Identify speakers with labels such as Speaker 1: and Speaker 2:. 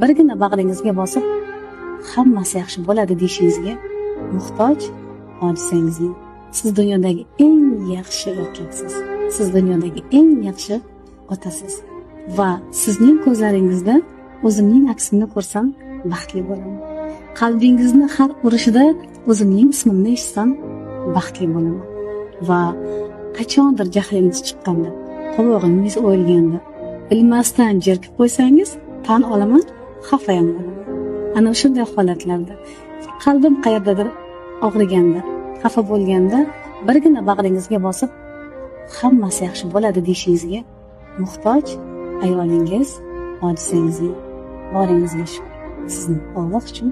Speaker 1: birgina bag'ringizga bosib, hammasi yaxshi bo'ladi deyishingizga muhtoj hodisangizning. Siz dunyodagi eng yaxshi erkaksiz. Siz dunyodagi eng yaxshi otasiz. Va sizning ko'zlaringizda o'zimning aksimni ko'rsam baxtli bo'laman. Qalbingizni har urishida o'zimning ismimni eshitsam baxtli bo'laman. Va qachondir jahlingiz chiqqanda, qovog'ingiz o'yilganda, bilmasdan jerkib qo'ysangiz, tan olaman, xafa ham bo'laman. Ana shunday holatlarda, qalbim qayerdadir og'riganda, xafa bo'lganda, birgina bag'ringizga bosib, hammasi yaxshi bo'ladi deyishingizga muhtoj ayolingiz, hodisangizning. Boringizga shukur. Sizni Alloh uchun